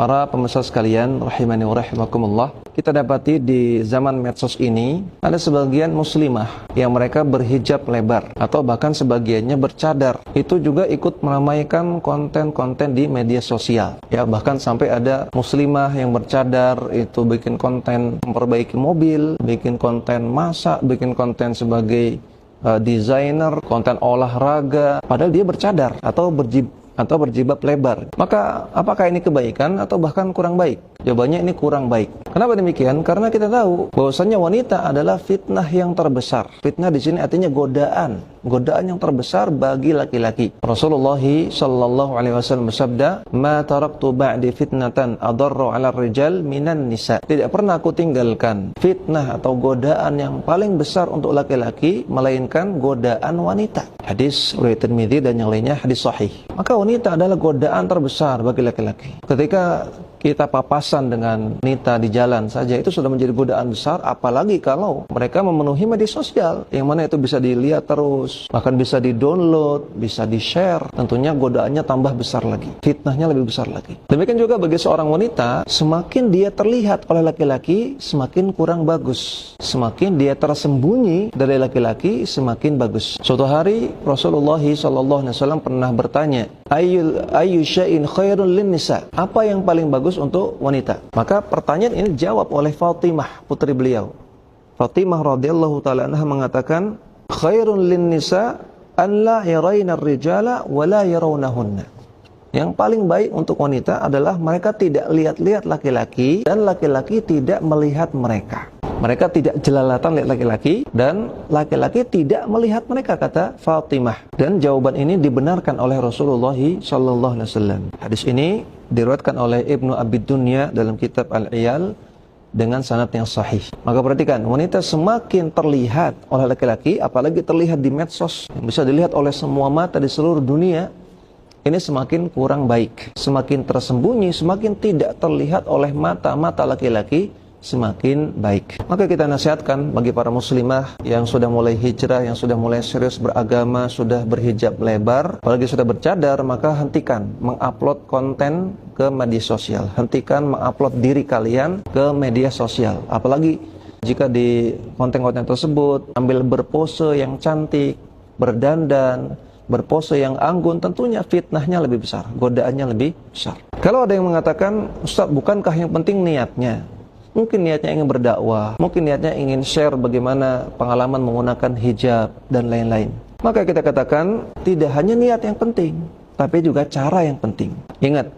Para pemirsa sekalian, rahimani wa rahimakumullah, kita dapati di zaman medsos ini ada sebagian muslimah yang mereka berhijab lebar atau bahkan sebagiannya bercadar. Itu juga ikut meramaikan konten-konten di media sosial. Ya, bahkan sampai ada muslimah yang bercadar itu bikin konten memperbaiki mobil, bikin konten masak, bikin konten sebagai desainer, konten olahraga, padahal dia bercadar atau berjilbab lebar. Maka apakah ini kebaikan atau bahkan kurang baik? Jawabannya ini kurang baik. Kenapa demikian? Karena kita tahu bahwasannya wanita adalah fitnah yang terbesar. Fitnah di sini artinya godaan yang terbesar bagi laki-laki. Rasulullah sallallahu alaihi wasallam bersabda, "Ma taraktu ba'di fitnatan adarru 'ala rijal minan nisa." Tidak pernah aku tinggalkan fitnah atau godaan yang paling besar untuk laki-laki melainkan godaan wanita. Hadis riwayat Tirmidzi dan yang lainnya hadis sahih. Maka wanita adalah godaan terbesar bagi laki-laki. Ketika kita papasan dengan wanita di jalan saja itu sudah menjadi godaan besar, apalagi kalau mereka memenuhi media sosial yang mana itu bisa dilihat terus, bahkan bisa di-download, bisa di-share. Tentunya godaannya tambah besar lagi, fitnahnya lebih besar lagi. Demikian juga bagi seorang wanita, semakin dia terlihat oleh laki-laki semakin kurang bagus, semakin dia tersembunyi dari laki-laki semakin bagus. Suatu hari Rasulullah SAW pernah bertanya, Ayyu syai'in khairun lin nisa? Apa yang paling bagus untuk wanita? Maka pertanyaan ini dijawab oleh Fatimah, putri beliau. Fatimah radhiyallahu taala anha mengatakan, khairun lin nisa an la yarayna ar-rijala wa la yarawnahunna. Yang paling baik untuk wanita adalah mereka tidak lihat-lihat laki-laki dan laki-laki tidak melihat mereka. Mereka tidak jelalatan lihat laki-laki dan laki-laki tidak melihat mereka, kata Fatimah. Dan jawaban ini dibenarkan oleh Rasulullah sallallahu alaihi wasallam. Hadis ini diriwayatkan oleh Ibnu Abi Dunya dalam kitab Al-Iyal dengan sanad yang sahih. Maka perhatikan, wanita semakin terlihat oleh laki-laki, apalagi terlihat di medsos yang bisa dilihat oleh semua mata di seluruh dunia, ini semakin kurang baik, semakin tersembunyi, semakin tidak terlihat oleh mata-mata laki-laki, semakin baik. Maka kita nasihatkan bagi para muslimah yang sudah mulai hijrah, yang sudah mulai serius beragama, sudah berhijab lebar, apalagi sudah bercadar, maka hentikan mengupload konten ke media sosial. Hentikan mengupload diri kalian ke media sosial. Apalagi jika di konten-konten tersebut ambil berpose yang cantik, berdandan, berpose yang anggun, tentunya fitnahnya lebih besar, godaannya lebih besar. Kalau ada yang mengatakan, Ustaz, bukankah yang penting niatnya? Mungkin niatnya ingin berdakwah, mungkin niatnya ingin share bagaimana pengalaman menggunakan hijab dan lain-lain. Maka kita katakan, tidak hanya niat yang penting, tapi juga cara yang penting. Ingat,